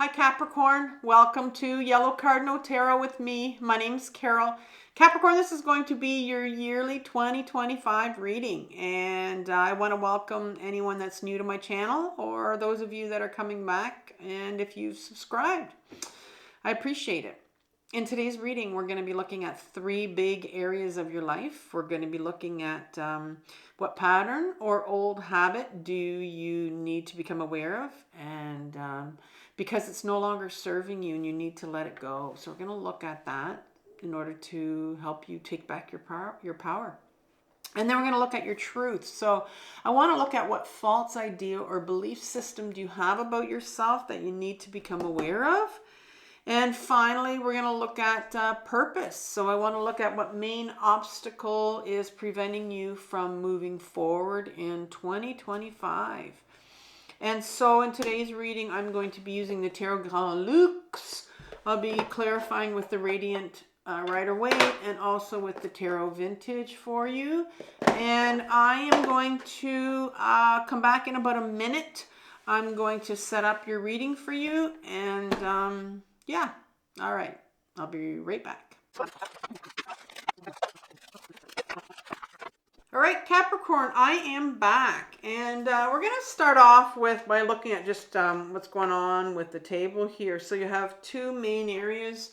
Hi Capricorn, welcome to Yellow Cardinal Tarot with me. My name's Carol. Capricorn, this is going to be your yearly 2025 reading, and I want to welcome anyone that's new to my channel or those of you that are coming back, and if you've subscribed, I appreciate it. In today's reading, we're going to be looking at three big areas of your life. We're going to be looking at what pattern or old habit do you need to become aware of, and because it's no longer serving you and you need to let it go. So we're going to look at that in order to help you take back your power. And then we're going to look at your truth. So I want to look at what false idea or belief system do you have about yourself that you need to become aware of. And finally, we're going to look at purpose. So I want to look at what main obstacle is preventing you from moving forward in 2025. And so in today's reading, I'm going to be using the Tarot Grand Luxe. I'll be clarifying with the Radiant Rider-Waite and also with the Tarot Vintage for you. And I am going to come back in about a minute. I'm going to set up your reading for you. And yeah, all right. I'll be right back. All right, Capricorn, I am back, and we're going to start off by looking at just what's going on with the table here. So you have two main areas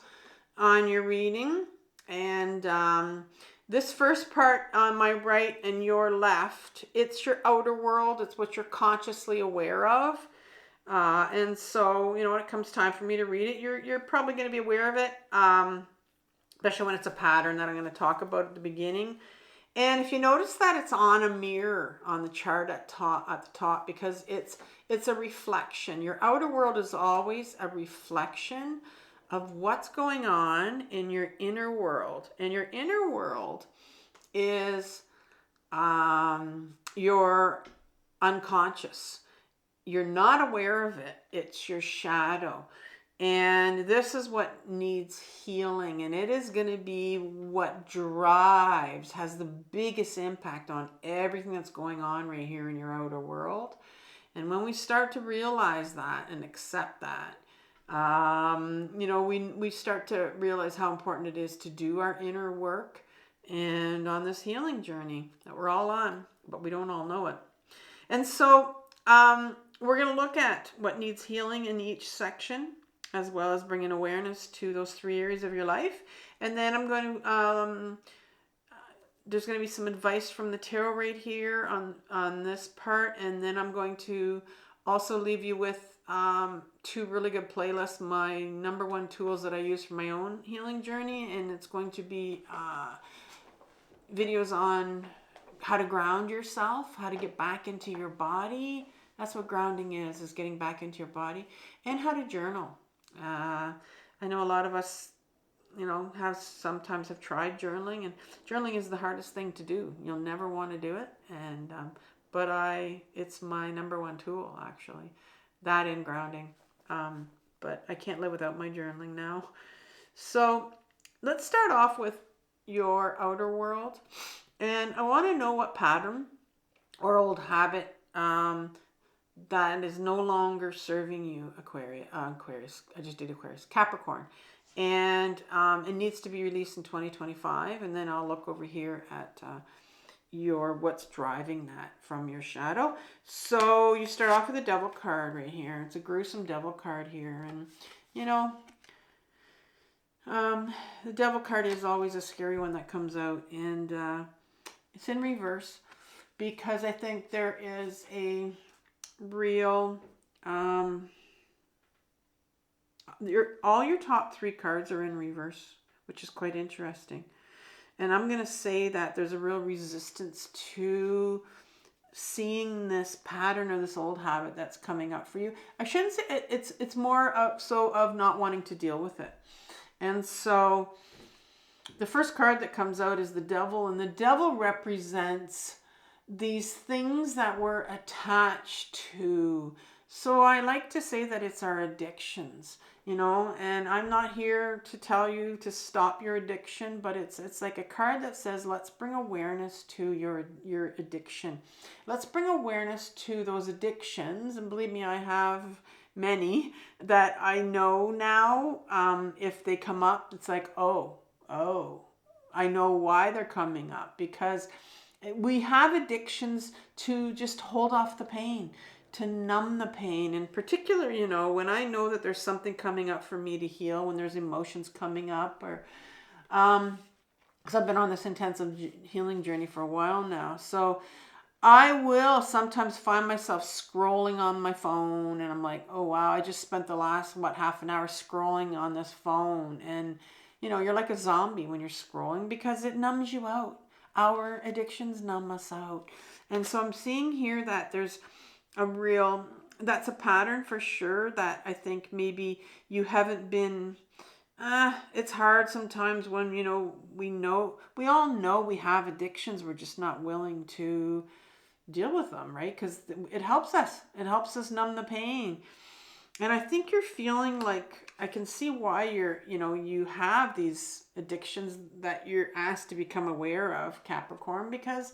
on your reading, and this first part on my right and your left, it's your outer world. It's what you're consciously aware of. And so, you know, when it comes time for me to read it, you're probably going to be aware of it, especially when it's a pattern that I'm going to talk about at the beginning. And if you notice that it's on a mirror on the chart at the top, because it's a reflection. Your outer world is always a reflection of what's going on in your inner world. And your inner world is your unconscious. You're not aware of it. It's your shadow. And this is what needs healing, and it is going to be what has the biggest impact on everything that's going on right here in your outer world. And when we start to realize that and accept that, you know, we start to realize how important it is to do our inner work and on this healing journey that we're all on, but we don't all know it. And so we're going to look at what needs healing in each section, as well as bringing awareness to those three areas of your life. And then I'm going to, there's going to be some advice from the tarot right here on this part. And then I'm going to also leave you with two really good playlists, my #1 tools that I use for my own healing journey. And it's going to be videos on how to ground yourself, how to get back into your body. That's what grounding is getting back into your body, and how to journal. I know a lot of us, you know, sometimes have tried journaling, and journaling is the hardest thing to do. You'll never want to do it, and but it's my #1 tool, actually, that and grounding. But I can't live without my journaling now. So let's start off with your outer world, and I want to know what pattern or old habit that is no longer serving you, Aquarius. I just did Aquarius. Capricorn. And it needs to be released in 2025. And then I'll look over here at what's driving that from your shadow. So you start off with a devil card right here. It's a gruesome devil card here. And, you know, the devil card is always a scary one that comes out. And it's in reverse because I think there is a real all your top 3 cards are in reverse, which is quite interesting. And I'm going to say that there's a real resistance to seeing this pattern or this old habit that's coming up for you. I shouldn't say it's more of not wanting to deal with it. And so the first card that comes out is the devil, and the devil represents these things that we're attached to. So I like to say that it's our addictions, and I'm not here to tell you to stop your addiction, but it's like a card that says, let's bring awareness to your addiction. Let's bring awareness to those addictions. And believe me, I have many that I know now. If they come up, it's like, oh, I know why they're coming up, because we have addictions to just hold off the pain, to numb the pain. In particular, when I know that there's something coming up for me to heal, when there's emotions coming up, or because I've been on this intensive healing journey for a while now. So I will sometimes find myself scrolling on my phone, and I'm like, oh wow, I just spent the last, half an hour scrolling on this phone. And you're like a zombie when you're scrolling, because it numbs you out. Our addictions numb us out. And so I'm seeing here that there's that's a pattern for sure, that I think maybe you haven't been, it's hard sometimes when, we all know we have addictions. We're just not willing to deal with them, right? Because it helps us numb the pain. And I think you're feeling like, I can see why you have these addictions that you're asked to become aware of, Capricorn, because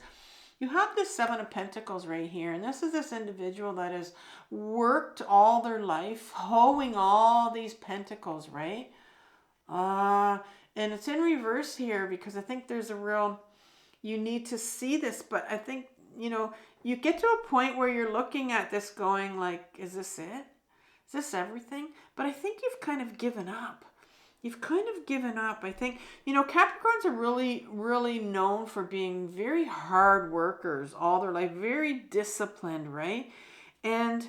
you have this Seven of Pentacles right here. And this is this individual that has worked all their life hoeing all these pentacles, right? And it's in reverse here, because I think there's you need to see this, but I think, you get to a point where you're looking at this going like, is this it? Is this everything? But I think you've kind of given up. I think, Capricorns are really, really known for being very hard workers all their life, very disciplined, right? And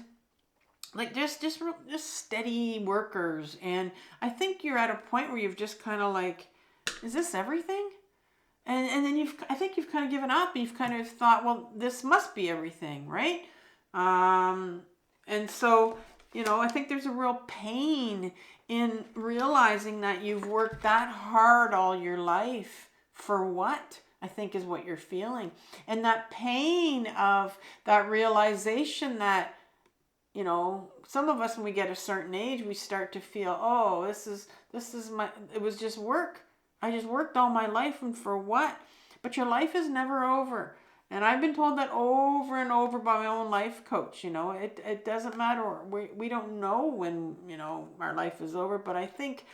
like just steady workers. And I think you're at a point where you've just kind of like, is this everything? And then I think you've kind of given up, and you've kind of thought, well, this must be everything, right? And so, I think there's a real pain in realizing that you've worked that hard all your life for what? I think is what you're feeling. And that pain of that realization that, some of us, when we get a certain age, we start to feel, oh, this is it was just work. I just worked all my life, and for what? But your life is never over. And I've been told that over and over by my own life coach. It doesn't matter. We don't know when, our life is over. But I think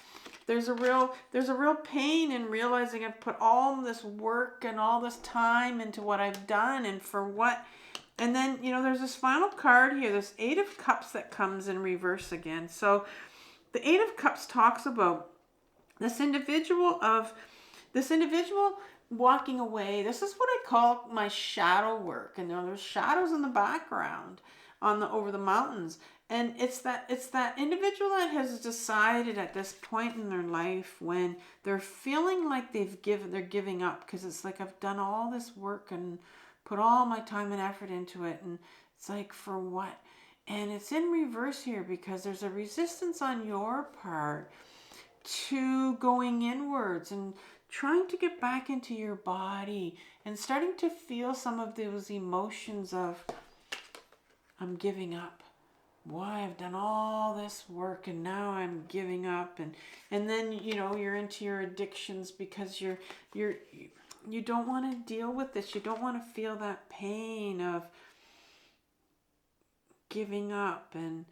there's a real pain in realizing I've put all this work and all this time into what I've done, and for what? And then, there's this final card here, this Eight of Cups that comes in reverse again. So the Eight of Cups talks about this individual walking away. This is what I call my shadow work. And there's shadows in the background over the mountains. And it's that individual that has decided at this point in their life, when they're feeling like they're giving up, because it's like, I've done all this work and put all my time and effort into it, and it's like, for what? And it's in reverse here, because there's a resistance on your part to going inwards and trying to get back into your body, and starting to feel some of those emotions of, I'm giving up. Why, I've done all this work and now I'm giving up. And then, you're into your addictions, because you don't want to deal with this. You don't want to feel that pain of giving up and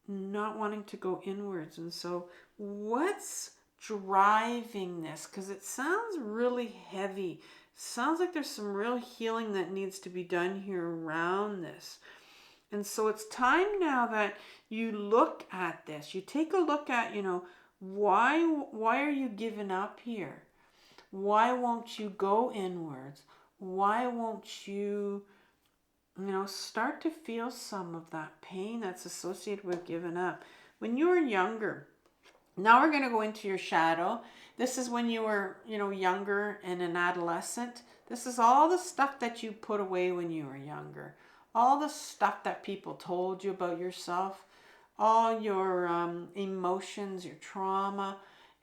not wanting to go inwards. And so what's driving this? Because it sounds really heavy. Sounds like there's some real healing that needs to be done here around this. And so it's time now that you look at this. You take a look at, why are you giving up here? Why won't you go inwards? Why won't you, start to feel some of that pain that's associated with giving up? When you were younger, now we're going to go into your shadow. This is when you were, younger and an adolescent. This is all the stuff that you put away when you were younger. All the stuff that people told you about yourself. All your emotions, your trauma.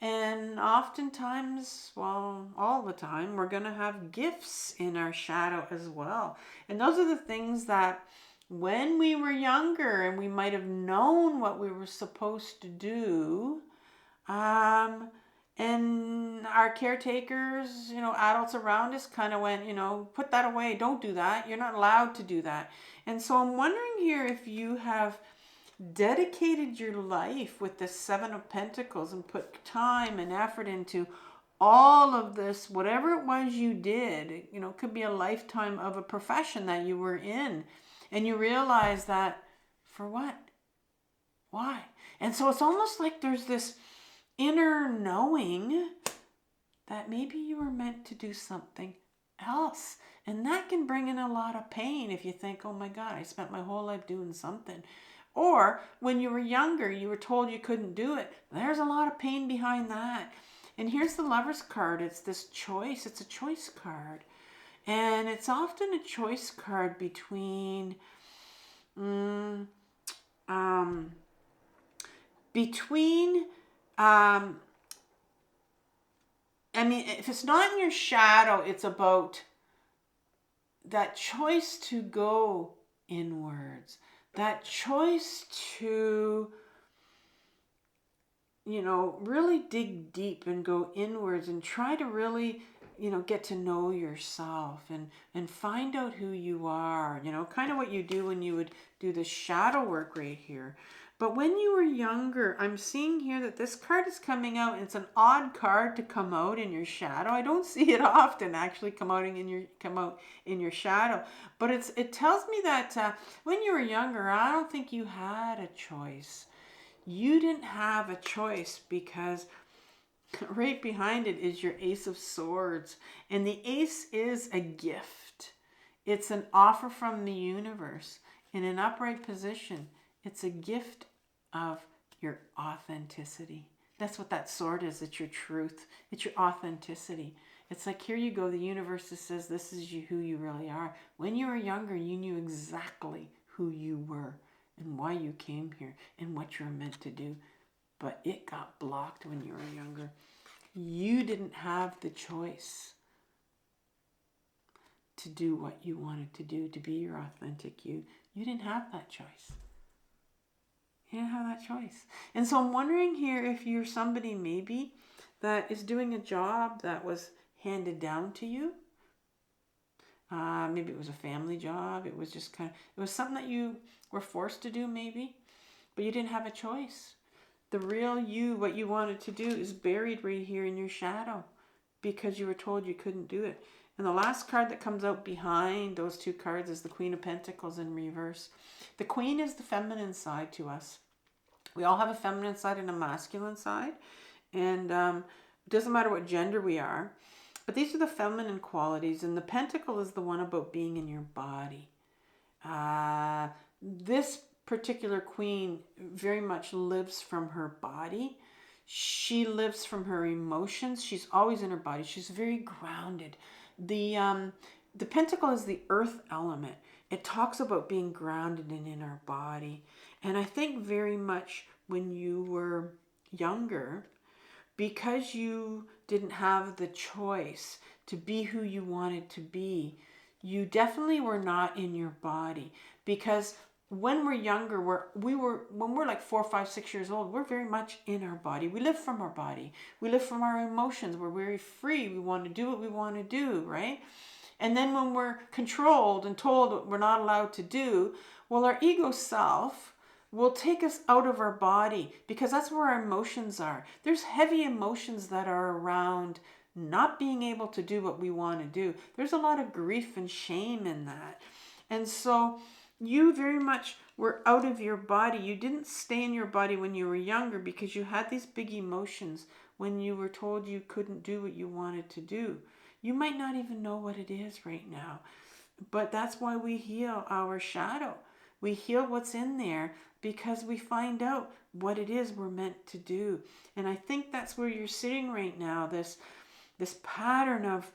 And oftentimes, well, all the time, we're going to have gifts in our shadow as well. And those are the things that when we were younger and we might have known what we were supposed to do, and our caretakers, adults around us kind of went, put that away, don't do that, you're not allowed to do that. And so I'm wondering here if you have dedicated your life with the Seven of Pentacles and put time and effort into all of this, whatever it was you did. It could be a lifetime of a profession that you were in, and you realize that, for what? Why? And so it's almost like there's this inner knowing that maybe you were meant to do something else. And that can bring in a lot of pain if you think, oh my God, I spent my whole life doing something. Or when you were younger, you were told you couldn't do it. There's a lot of pain behind that. And here's the Lover's card. It's this choice. It's a choice card. And it's often a choice card between, if it's not in your shadow, it's about that choice to go inwards, that choice to, really dig deep and go inwards and try to really, get to know yourself and find out who you are, kind of what you do when you would do the shadow work right here. But when you were younger, I'm seeing here that this card is coming out, and it's an odd card to come out in your shadow. I don't see it often actually come out in your shadow. But it tells me that when you were younger, I don't think you had a choice. You didn't have a choice because right behind it is your Ace of Swords. And the Ace is a gift. It's an offer from the universe. In an upright position, it's a gift of your authenticity. That's what that sword is. It's your truth. It's your authenticity. It's like, here you go. The universe says this is who you really are. When you were younger, you knew exactly who you were and why you came here and what you were meant to do. But it got blocked when you were younger. You didn't have the choice to do what you wanted to do, to be your authentic you. You didn't have that choice. You didn't have that choice. And so I'm wondering here if you're somebody maybe that is doing a job that was handed down to you. Maybe it was a family job. It was just it was something that you were forced to do maybe, but you didn't have a choice. The real you, what you wanted to do, is buried right here in your shadow because you were told you couldn't do it. And the last card that comes out behind those two cards is the Queen of Pentacles in reverse. The Queen is the feminine side to us. We all have a feminine side and a masculine side. And it doesn't matter what gender we are. But these are the feminine qualities. And the Pentacle is the one about being in your body. This particular queen very much lives from her body. She lives from her emotions. She's always in her body. She's very grounded. The Pentacle is the earth element. It talks about being grounded and in our body. And I think very much when you were younger, because you didn't have the choice to be who you wanted to be, you definitely were not in your body. Because when we're younger, when we're like 4, 5, 6 years old, we're very much in our body. We live from our body. We live from our emotions. We're very free. We want to do what we want to do, right? And then when we're controlled and told what we're not allowed to do, well, our ego self will take us out of our body because that's where our emotions are. There's heavy emotions that are around not being able to do what we want to do. There's a lot of grief and shame in that. And so you very much were out of your body. You didn't stay in your body when you were younger because you had these big emotions when you were told you couldn't do what you wanted to do. You might not even know what it is right now, but that's why we heal our shadow. We heal what's in there because we find out what it is we're meant to do. And I think that's where you're sitting right now, this pattern of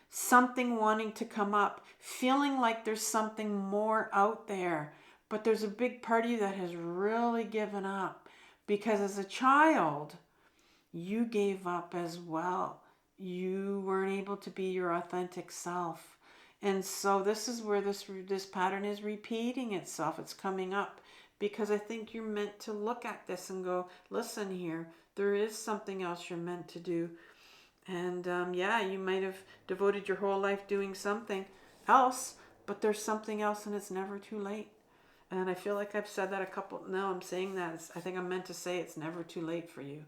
something wanting to come up, feeling like there's something more out there, but there's a big part of you that has really given up because as a child, you gave up as well. You weren't able to be your authentic self. And so this is where this pattern is repeating itself. It's coming up because I think you're meant to look at this and go, listen here, there is something else you're meant to do. And yeah, you might have devoted your whole life doing something else, but there's something else and it's never too late. And I feel like I've said that a couple, no, I'm saying that. I think I'm meant to say it's never too late for you.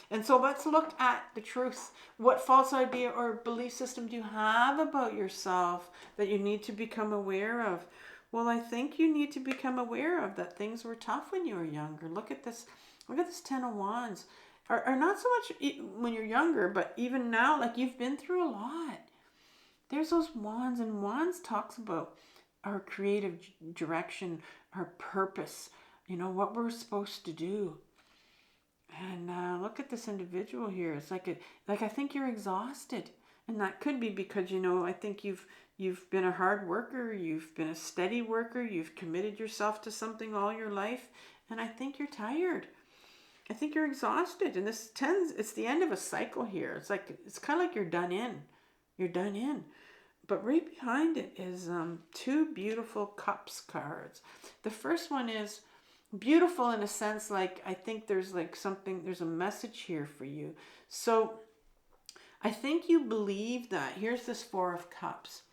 And so let's look at the truth. What false idea or belief system do you have about yourself that you need to become aware of? Well, I think you need to become aware of that things were tough when you were younger. Look at this. Look at this 10 of Wands. Or not so much when you're younger, but even now, like you've been through a lot. There's those Wands, and Wands talks about our creative direction, our purpose, what we're supposed to do. And look at this individual here. It's like I think you're exhausted, and that could be because I think you've been a hard worker, you've been a steady worker, you've committed yourself to something all your life, and I think you're tired. I think you're exhausted, and it's the end of a cycle here. It's kind of like you're done in. You're done in. But right behind it is 2 beautiful cups cards. The first one is beautiful in a sense, like I think there's there's a message here for you. So I think you believe that. Here's this 4 of Cups.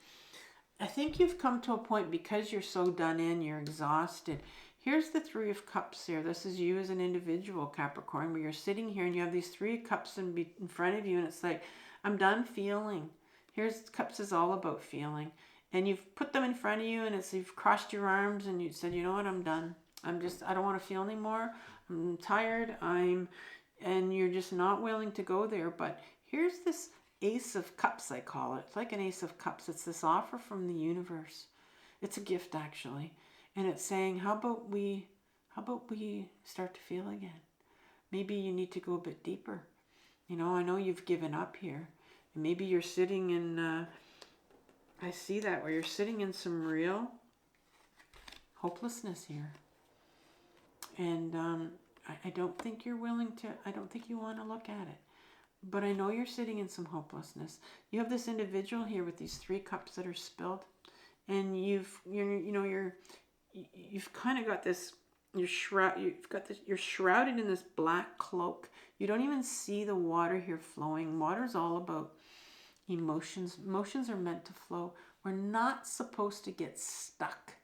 I think you've come to a point because you're so done in, you're exhausted. Here's the 3 of Cups here. This is you as an individual, Capricorn, where you're sitting here and you have these 3 cups in front of you, and it's like, I'm done feeling. Here's Cups is all about feeling. And you've put them in front of you, and you've crossed your arms and you said, you know what, I'm done. I don't want to feel anymore. I'm tired. And you're just not willing to go there. But here's this Ace of Cups, I call it. It's like an Ace of Cups. It's this offer from the universe. It's a gift, actually. And it's saying, how about we start to feel again? Maybe you need to go a bit deeper. I know you've given up here. And maybe you're sitting in, I see that, where you're sitting in some real hopelessness here. And I don't think you're willing to, I don't think you want to look at it. But I know you're sitting in some hopelessness. You have this individual here with these 3 cups that are spilled. And you've kind of got this, you're shrouded in this black cloak. You don't even see the water here flowing. Water's all about emotions. Emotions are meant to flow. We're not supposed to get stuck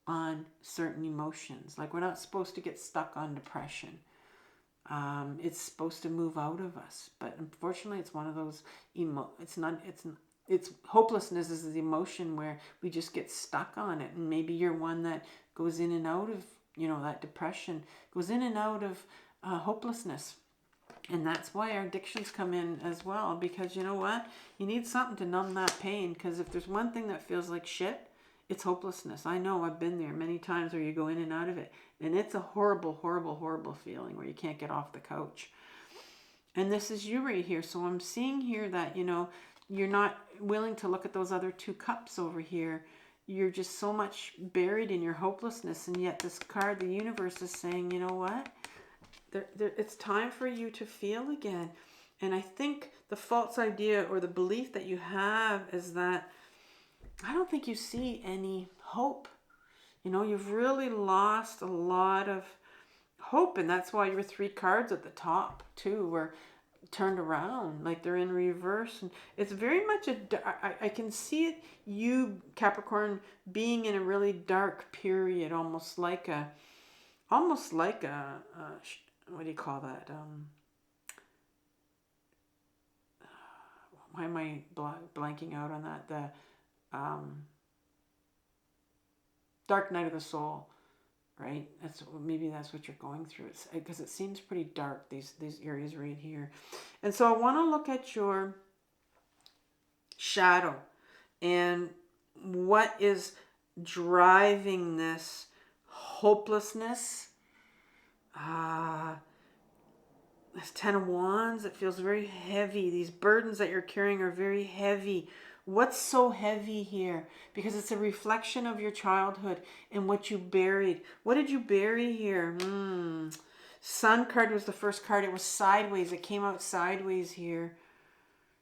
on certain emotions. Like we're not supposed to get stuck on depression. It's supposed to move out of us. But unfortunately, it's one of those it's hopelessness is the emotion where we just get stuck on it. And maybe you're one that goes in and out of, that depression, goes in and out of hopelessness. And that's why our addictions come in as well, because you know what? You need something to numb that pain, because if there's one thing that feels like shit, it's hopelessness. I know, I've been there many times where you go in and out of it. And it's a horrible, horrible, horrible feeling where you can't get off the couch. And this is you right here. So I'm seeing here that, you're not willing to look at those other 2 cups over here. You're just so much buried in your hopelessness. And yet this card, the universe, is saying, you know what? It's time for you to feel again. And I think the false idea or the belief that you have is that I don't think you see any hope. You've really lost a lot of hope. And that's why your 3 cards at the top, too, were turned around, like they're in reverse. And it's very much I can see it, you, Capricorn, being in a really dark period, almost like a what do you call that? Why am I blanking out on that? The dark night of the soul, right? Maybe that's what you're going through. It's because it seems pretty dark, these areas right here. And so I want to look at your shadow and what is driving this hopelessness. This 10 of Wands, it feels very heavy. These burdens that you're carrying are very heavy. What's so heavy here? Because it's a reflection of your childhood and what you buried. What did you bury here? Sun card was the first card. It was sideways. It came out sideways here.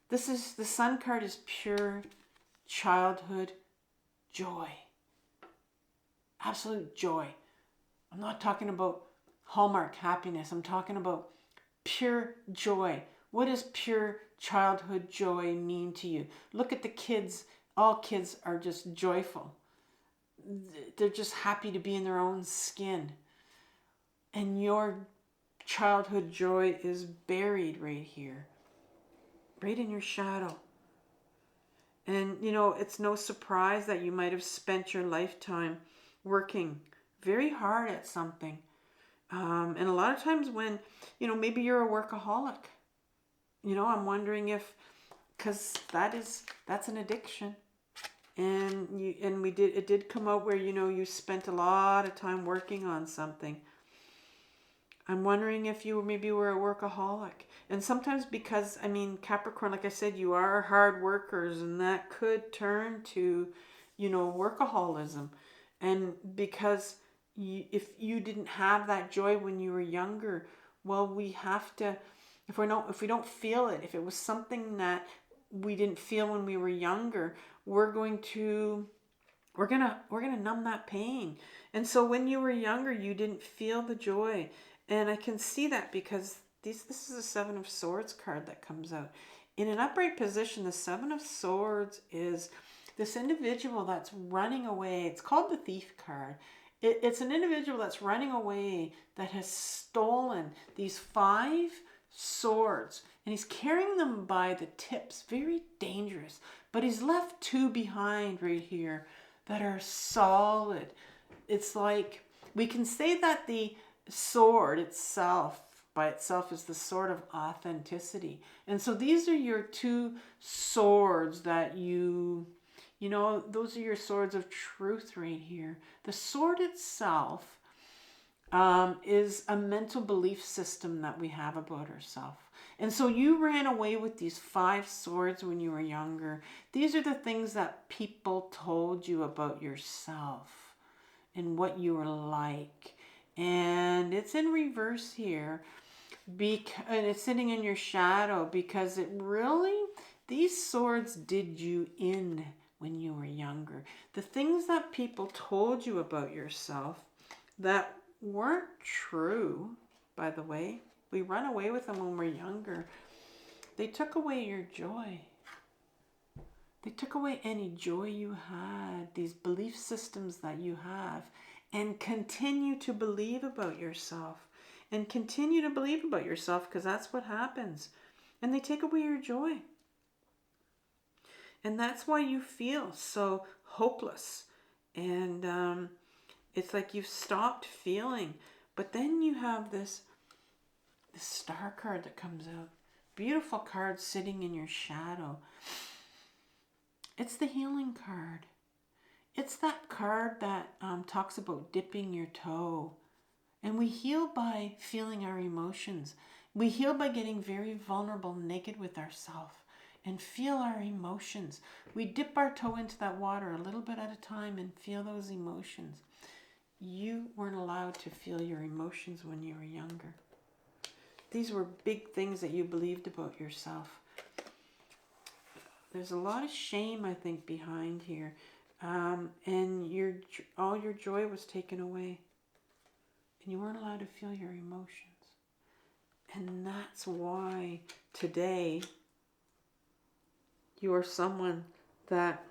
The Sun card is pure childhood joy. Absolute joy. I'm not talking about Hallmark happiness. I'm talking about pure joy. What does pure childhood joy mean to you? Look at the kids. All kids are just joyful. They're just happy to be in their own skin. And your childhood joy is buried right here, right in your shadow. And, you know, it's no surprise that you might have spent your lifetime working very hard at something. And a lot of times when, you know, maybe you're a workaholic, you know, I'm wondering if, because that's an addiction. And it did come out where, you know, you spent a lot of time working on something. I'm wondering if you maybe were a workaholic. And sometimes because, I mean, Capricorn, like I said, you are hard workers, and that could turn to, you know, workaholism. And because if you didn't have that joy when you were younger, well, we have to, if we don't feel it, if it was something that we didn't feel when we were younger, we're gonna numb that pain. And so when you were younger, you didn't feel the joy. And I can see that because this is a Seven of Swords card that comes out. In an upright position, the Seven of Swords is this individual that's running away. It's called the Thief card. It's an individual that's running away that has stolen these 5 swords. And he's carrying them by the tips. Very dangerous. But he's left 2 behind right here that are solid. It's like, we can say that the sword itself by itself is the sword of authenticity. And so these are your 2 swords that you know, those are your swords of truth right here. The sword itself is a mental belief system that we have about ourselves. And so you ran away with these 5 swords when you were younger. These are the things that people told you about yourself and what you were like. And it's in reverse here, and it's sitting in your shadow because these swords did you in when you were younger. The things that people told you about yourself that weren't true, by the way, we run away with them when we're younger. They took away your joy. They took away any joy you had, these belief systems that you have, and continue to believe about yourself. And continue to believe about yourself because that's what happens. And they take away your joy. And that's why you feel so hopeless. And it's like you've stopped feeling. But then you have this star card that comes out. Beautiful card sitting in your shadow. It's the healing card. It's that card that talks about dipping your toe. And we heal by feeling our emotions. We heal by getting very vulnerable, naked with ourselves and feel our emotions. We dip our toe into that water a little bit at a time and feel those emotions. You weren't allowed to feel your emotions when you were younger. These were big things that you believed about yourself. There's a lot of shame, I think, behind here. And all your joy was taken away. And you weren't allowed to feel your emotions. And that's why today you are someone that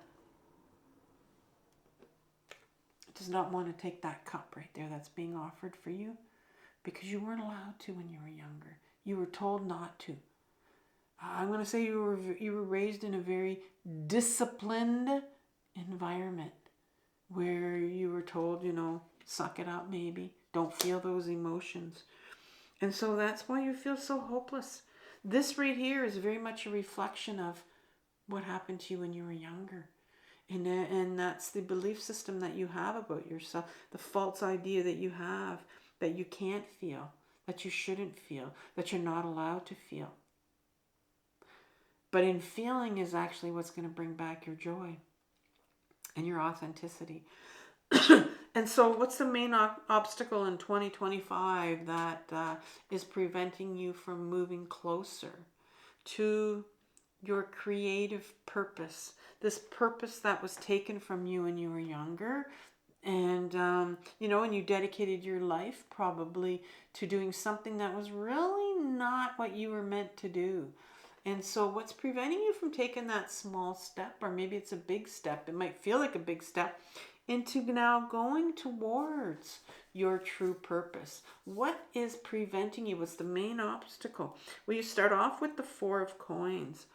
does not want to take that cup right there that's being offered for you because you weren't allowed to when you were younger. You were told not to. I'm going to say you were raised in a very disciplined environment where you were told, you know, suck it up maybe. Don't feel those emotions. And so that's why you feel so hopeless. This right here is very much a reflection of what happened to you when you were younger. And that's the belief system that you have about yourself, the false idea that you have that you can't feel, that you shouldn't feel, that you're not allowed to feel. But in feeling is actually what's going to bring back your joy and your authenticity. And so what's the main obstacle in 2025 that is preventing you from moving closer to your creative purpose, this purpose that was taken from you when you were younger. And, and you dedicated your life probably to doing something that was really not what you were meant to do. And so what's preventing you from taking that small step, or maybe it's a big step, it might feel like a big step, into now going towards your true purpose? What is preventing you? What's the main obstacle? Well, you start off with the Four of Coins.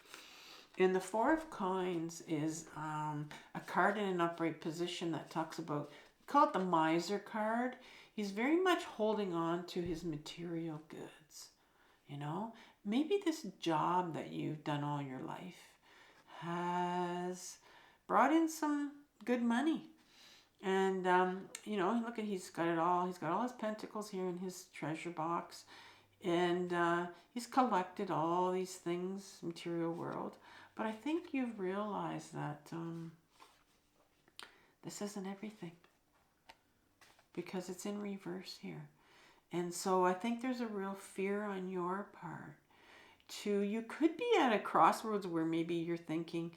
And the Four of Coins is a card in an upright position that talks about, call it the miser card. He's very much holding on to his material goods. Maybe this job that you've done all your life has brought in some good money. And, look at, he's got it all. He's got all his pentacles here in his treasure box. And he's collected all these things, material world. But I think you've realized that this isn't everything, because it's in reverse here. And so I think there's a real fear on your part you could be at a crossroads where maybe you're thinking,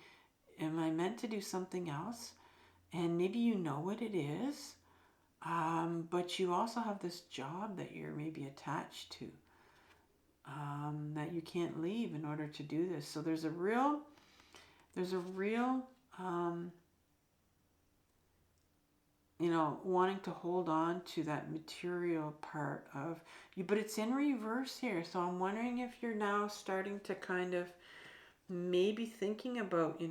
am I meant to do something else? And maybe you know what it is, but you also have this job that you're maybe attached to, that you can't leave in order to do this. So there's a real wanting to hold on to that material part of you, but it's in reverse here. So I'm wondering if you're now starting to kind of maybe thinking about,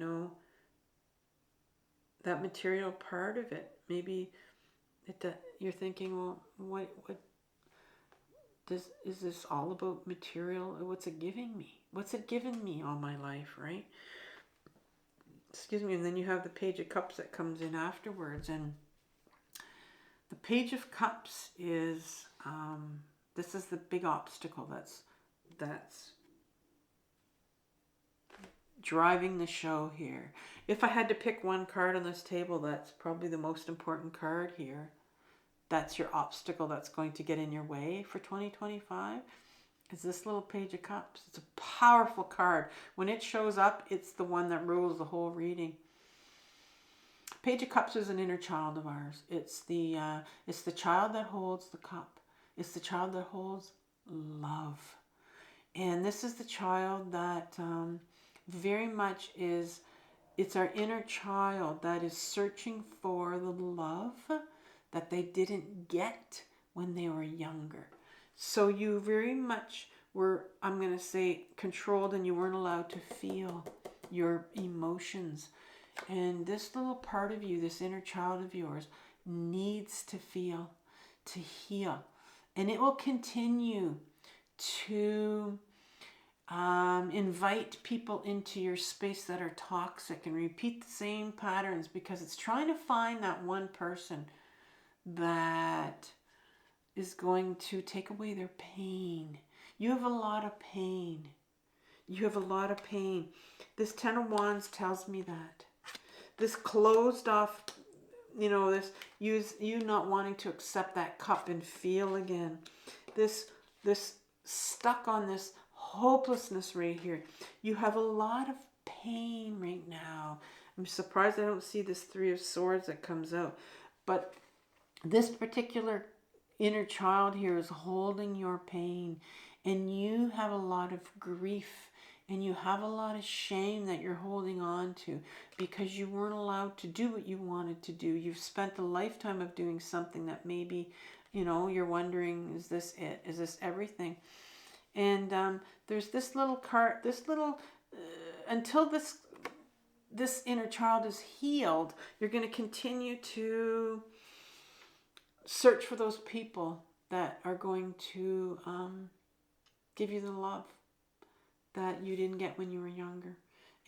that material part of it. Maybe you're thinking, well, what is this all about material? What's it giving me? What's it given me all my life, right? Excuse me. And then you have the Page of Cups that comes in afterwards. And the Page of Cups is, this is the big obstacle that's driving the show here. If I had to pick one card on this table, that's probably the most important card here. That's your obstacle that's going to get in your way for 2025. Is this little Page of Cups. It's a powerful card. When it shows up, it's the one that rules the whole reading. Page of Cups is an inner child of ours. It's the child that holds the cup. It's the child that holds love. And this is the child that very much it's our inner child that is searching for the love that they didn't get when they were younger. So you very much were, I'm going to say, controlled, and you weren't allowed to feel your emotions. And this little part of you, this inner child of yours, needs to feel, to heal. And it will continue to invite people into your space that are toxic and repeat the same patterns, because it's trying to find that one person that is going to take away their pain. You have a lot of pain. You have a lot of pain. This Ten of Wands tells me that. This closed off, this you not wanting to accept that cup and feel again. This stuck on this hopelessness right here. You have a lot of pain right now. I'm surprised I don't see this Three of Swords that comes out. But this particular inner child here is holding your pain, and you have a lot of grief, and you have a lot of shame that you're holding on to because you weren't allowed to do what you wanted to do. You've spent a lifetime of doing something that maybe, you're wondering, is this it? Is this everything? And there's this little card, until this inner child is healed, you're going to continue to search for those people that are going to give you the love that you didn't get when you were younger.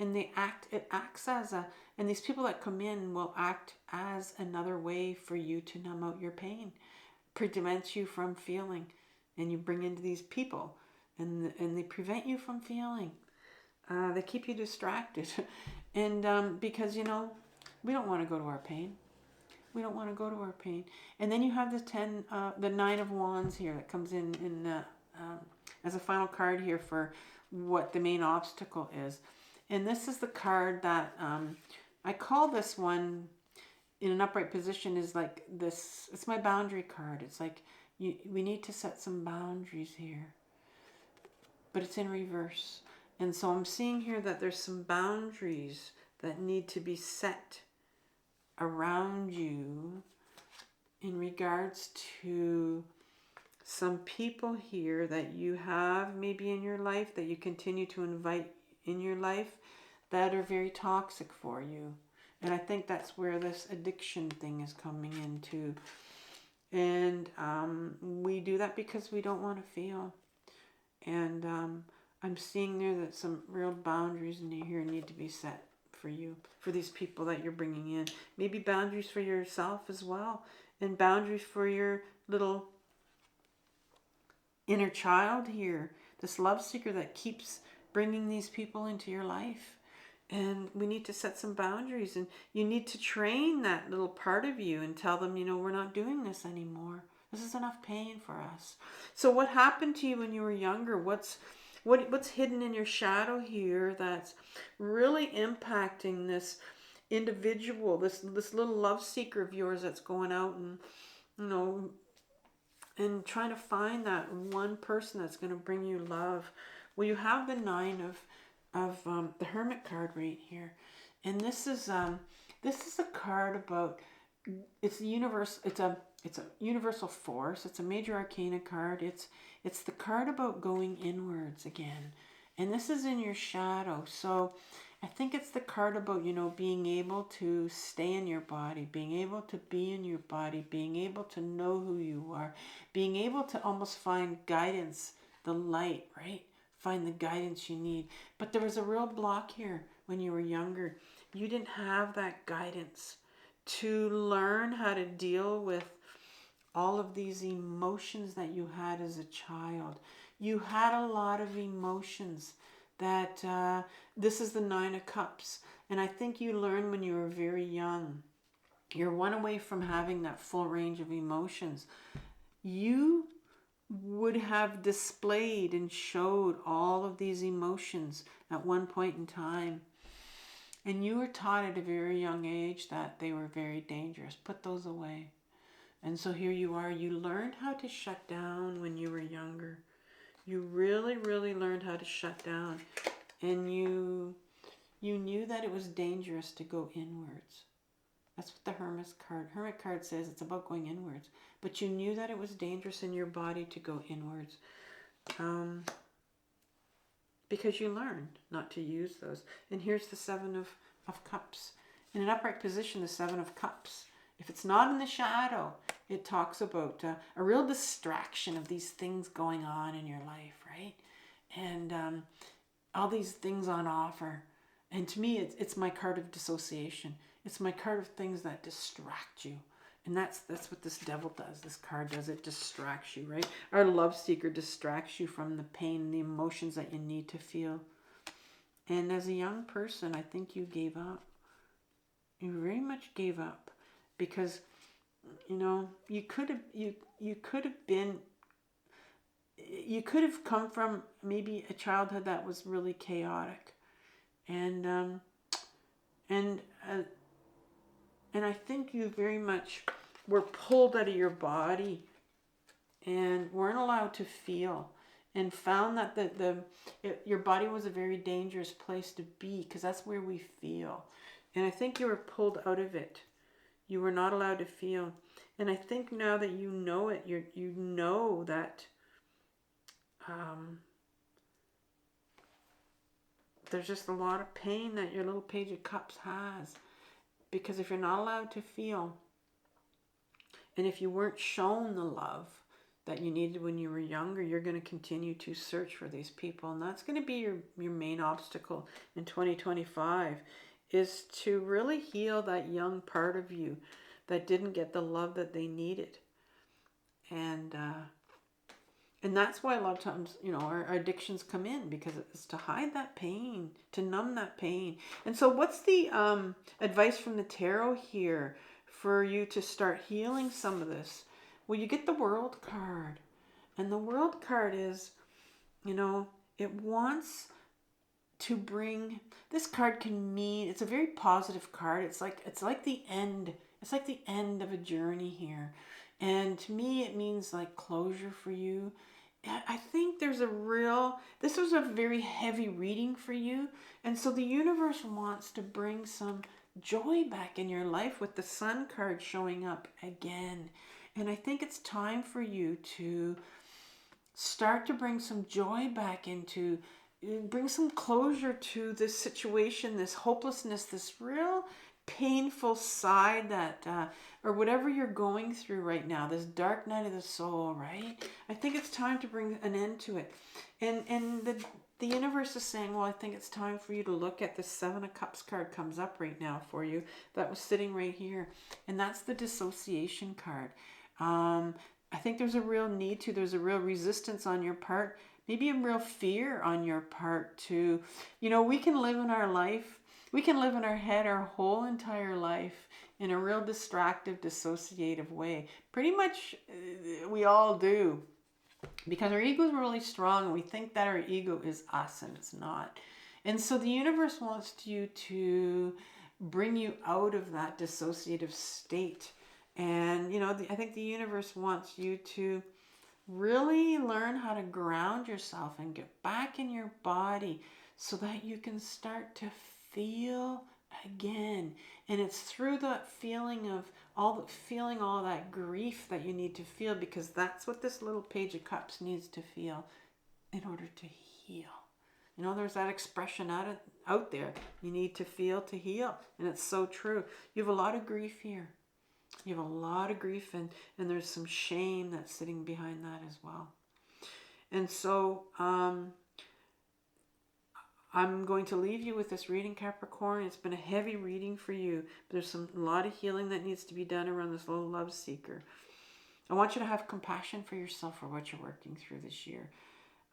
And it acts as and these people that come in will act as another way for you to numb out your pain, prevent you from feeling. And you bring into these people, and they prevent you from feeling. They keep you distracted. And because, we don't want to go to our pain. We don't want to go to our pain. And then you have the Nine of Wands here that comes in as a final card here for what the main obstacle is. And this is the card that I call this one in an upright position is like this. It's my boundary card. It's like we need to set some boundaries here. But it's in reverse. And so I'm seeing here that there's some boundaries that need to be set around you in regards to some people here that you have maybe in your life, that you continue to invite in your life, that are very toxic for you. And I think that's where this addiction thing is coming into. And we do that because we don't want to feel. And I'm seeing there that some real boundaries in here need to be set for you, for these people that you're bringing in. Maybe boundaries for yourself as well, and boundaries for your little inner child here, this love seeker that keeps bringing these people into your life. And we need to set some boundaries, and you need to train that little part of you and tell them, we're not doing this anymore. This is enough pain for us. So what happened to you when you were younger? What's hidden in your shadow here that's really impacting this individual, this little love seeker of yours that's going out and, and trying to find that one person that's going to bring you love? Well, you have the 9 of the Hermit card right here, and this is a card about, it's the universe. It's a universal force. It's a major arcana card. It's the card about going inwards again, and this is in your shadow. So I think it's the card about, being able to stay in your body, being able to be in your body, being able to know who you are, being able to almost find guidance, the light, right? Find the guidance you need. But there was a real block here when you were younger. You didn't have that guidance to learn how to deal with all of these emotions that you had as a child. You had a lot of emotions that this is the 9 of Cups. And I think you learned when you were very young. You're one away from having that full range of emotions. You would have displayed and showed all of these emotions at one point in time. And you were taught at a very young age that they were very dangerous. Put those away. And so here you are. You learned how to shut down when you were younger. You really, really learned how to shut down. And you knew that it was dangerous to go inwards. That's what the Hermit card says. It's about going inwards. But you knew that it was dangerous in your body to go inwards. Because you learned not to use those. And here's the 7 of Cups. In an upright position, the 7 of Cups. If it's not in the shadow, it talks about a real distraction of these things going on in your life, right? And all these things on offer. And to me, it's my card of dissociation. It's my card of things that distract you. And that's what this devil does. This card does. It distracts you, right? Our love seeker distracts you from the pain, the emotions that you need to feel. And as a young person, I think you gave up. You very much gave up. Because, you could have come from maybe a childhood that was really chaotic. And I think you very much were pulled out of your body and weren't allowed to feel, and found that your body was a very dangerous place to be, because that's where we feel. And I think you were pulled out of it. You were not allowed to feel. And I think now that you know it, you know that there's just a lot of pain that your little Page of Cups has. Because if you're not allowed to feel, and if you weren't shown the love that you needed when you were younger, you're going to continue to search for these people. And that's going to be your main obstacle in 2025, is to really heal that young part of you that didn't get the love that they needed. And that's why a lot of times, our addictions come in, because it's to hide that pain, to numb that pain. And so what's the advice from the tarot here for you to start healing some of this? Well, you get the World card. And the World card is, it wants to bring, this card can mean, it's a very positive card. It's like the end. It's like the end of a journey here. And to me, it means like closure for you. I think there's a real, this was a very heavy reading for you. And so the universe wants to bring some joy back in your life with the Sun card showing up again. And I think it's time for you to start to bring some joy back into, bring some closure to this situation, this hopelessness, this real painful side that, or whatever you're going through right now, this dark night of the soul, right? I think it's time to bring an end to it. And the universe is saying, well, I think it's time for you to look at the Seven of Cups card comes up right now for you. That was sitting right here. And that's the dissociation card. I think there's a real need to, there's a real resistance on your part, maybe a real fear on your part to, we can live in our life, we can live in our head our whole entire life in a real distractive, dissociative way. Pretty much we all do, because our ego is really strong and we think that our ego is us, and it's not. And so the universe wants you to bring you out of that dissociative state. And, I think the universe wants you to really learn how to ground yourself and get back in your body so that you can start to feel again. And it's through that feeling of feeling all that grief that you need to feel, because that's what this little Page of Cups needs to feel in order to heal. There's that expression out there. You need to feel to heal. And it's so true. You have a lot of grief here. You have a lot of grief, and there's some shame that's sitting behind that as well. And so I'm going to leave you with this reading, Capricorn. It's been a heavy reading for you. But there's a lot of healing that needs to be done around this little love seeker. I want you to have compassion for yourself for what you're working through this year.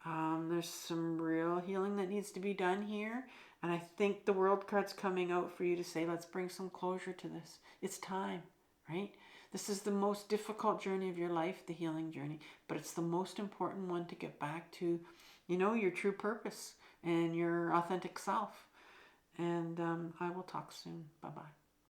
There's some real healing that needs to be done here. And I think the World card's coming out for you to say, let's bring some closure to this. It's time. Right? This is the most difficult journey of your life, the healing journey, but it's the most important one to get back to, your true purpose and your authentic self. And I will talk soon. Bye-bye.